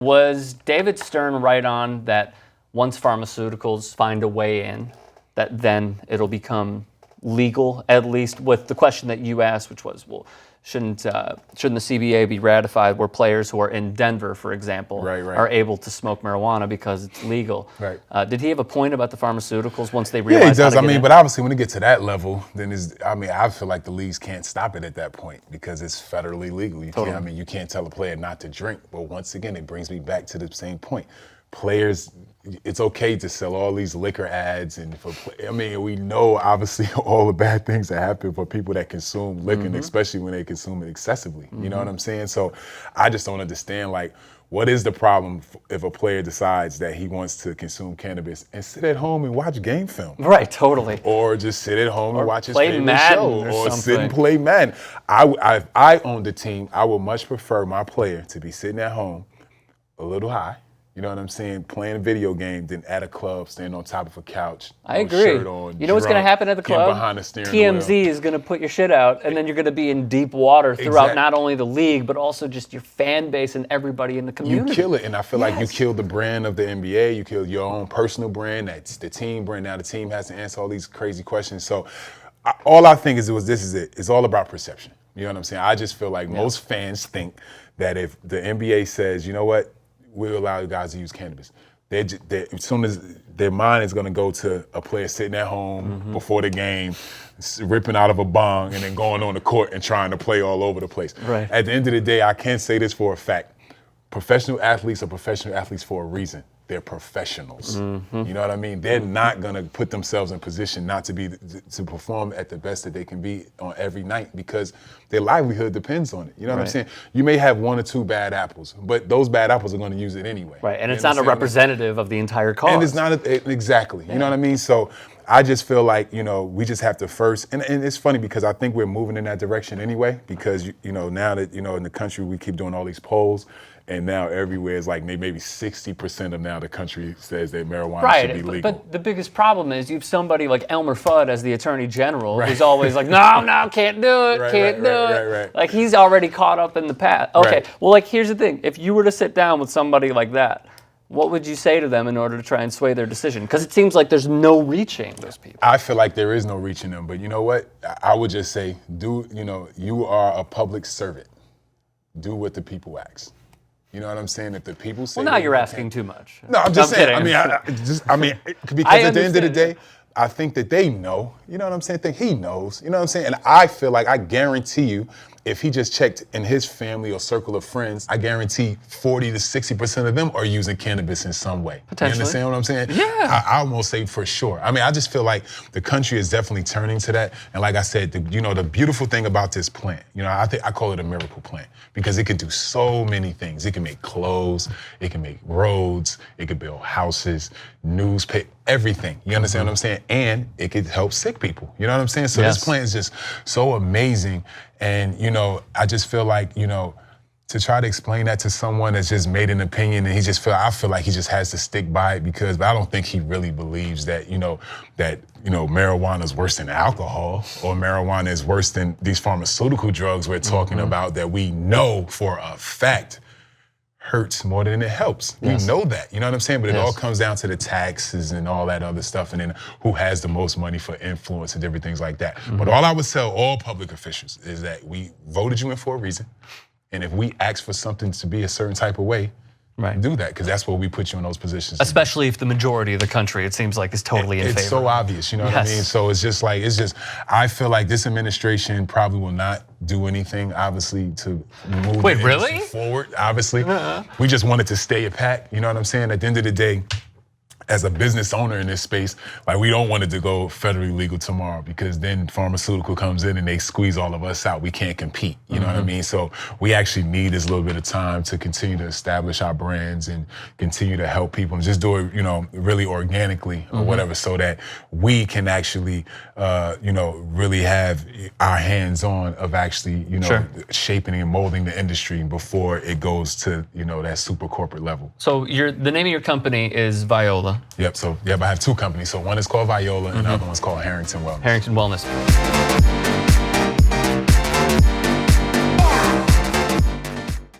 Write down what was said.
Was David Stern right on that once pharmaceuticals find a way in, that then it'll become legal, at least with the question that you asked, which was, well, shouldn't the CBA be ratified where players who are in Denver, for example, are able to smoke marijuana because it's legal? Right. Did he have a point about the pharmaceuticals once they realized? Yeah, he does. How to get in? But obviously when it gets to that level, then I feel like the leagues can't stop it at that point because it's federally legal. You can't tell a player not to drink. But once again, it brings me back to the same point. Players, it's okay to sell all these liquor ads we know obviously all the bad things that happen for people that consume liquor, and especially when they consume it excessively. You know what I'm saying? So I just don't understand, like, what is the problem if a player decides that he wants to consume cannabis and sit at home and watch game film? Right, totally. Or just sit at home and watch his favorite Madden show, or sit and play Madden. If I owned the team, I would much prefer my player to be sitting at home, a little high, you know what I'm saying, playing a video game, than at a club, standing on top of a couch. I agree. Shirt on, you know what's going to happen at the club? Behind the steering TMZ wheel. is going to put your shit out, and then you're going to be in deep water throughout not only the league, but also just your fan base and everybody in the community. You kill it, and I feel like you kill the brand of the NBA. You kill your own personal brand. That's the team brand. Now the team has to answer all these crazy questions. So all I think is this is it. It's all about perception. You know what I'm saying? I just feel like most fans think that if the NBA says, you know what, we'll allow you guys to use cannabis, as soon as their mind is going to go to a player sitting at home before the game, ripping out of a bong, and then going on the court and trying to play all over the place. Right. At the end of the day, I can say this for a fact. Professional athletes are professional athletes for a reason. They're professionals. You know what I mean? They're not gonna put themselves in position not to perform at the best that they can be on every night, because their livelihood depends on it. You know what I'm saying? You may have one or two bad apples, but those bad apples are gonna use it anyway. Right, and it's not a representative of the entire cause. And it's not exactly. You know what I mean? So I just feel like, we just have to first, and it's funny because I think we're moving in that direction anyway, because now that in the country we keep doing all these polls. And now everywhere is like maybe 60% of now the country says that marijuana should be legal. But the biggest problem is you have somebody like Elmer Fudd as the Attorney General who's always like, no, can't do it, can't do it. Like, he's already caught up in the past. Okay, well, like, here's the thing. If you were to sit down with somebody like that, what would you say to them in order to try and sway their decision? Because it seems like there's no reaching those people. I feel like there is no reaching them. But you know what? I would just say, you are a public servant. Do what the people ask. You know what I'm saying? If the people say, well, now you're asking too much. No, I'm just saying. Kidding. Because at the end of the day, I think that they know. You know what I'm saying? I think he knows. You know what I'm saying? And I feel like, I guarantee you, if he just checked in his family or circle of friends, I guarantee 40 to 60% of them are using cannabis in some way. Potentially. You understand what I'm saying? Yeah. I almost say for sure. I just feel like the country is definitely turning to that. And like I said, the beautiful thing about this plant, I call it a miracle plant, because it can do so many things. It can make clothes, it can make roads, it can build houses, newspaper, everything. You understand what I'm saying? And it could help sick people. You know what I'm saying? So this plant is just so amazing. And, I just feel like, to try to explain that to someone that's just made an opinion, and I feel like he just has to stick by it, because I don't think he really believes that, marijuana is worse than alcohol, or marijuana is worse than these pharmaceutical drugs we're talking about that we know for a fact hurts more than it helps. We know that, you know what I'm saying? But it all comes down to the taxes and all that other stuff, and then who has the most money for influence and different things like that. But all I would tell all public officials is that we voted you in for a reason, and if we ask for something to be a certain type of way, do that, because that's what we put you in those positions. Especially if the majority of the country, it seems like, is totally in favor. It's so obvious, you know what I mean? So it's just, I feel like this administration probably will not do anything, obviously, to move the industry forward, obviously. We just want it to stay a pack, you know what I'm saying? At the end of the day, as a business owner in this space, we don't want it to go federally legal tomorrow, because then pharmaceutical comes in and they squeeze all of us out. We can't compete, you know what I mean? So we actually need this little bit of time to continue to establish our brands and continue to help people, and just do it, really organically or whatever, so that we can actually, really have our hands on of actually, shaping and molding the industry before it goes to, that super corporate level. So the name of your company is Viola. Yep, I have two companies. So one is called Viola and the other one's called Harrington Wellness. Harrington Wellness.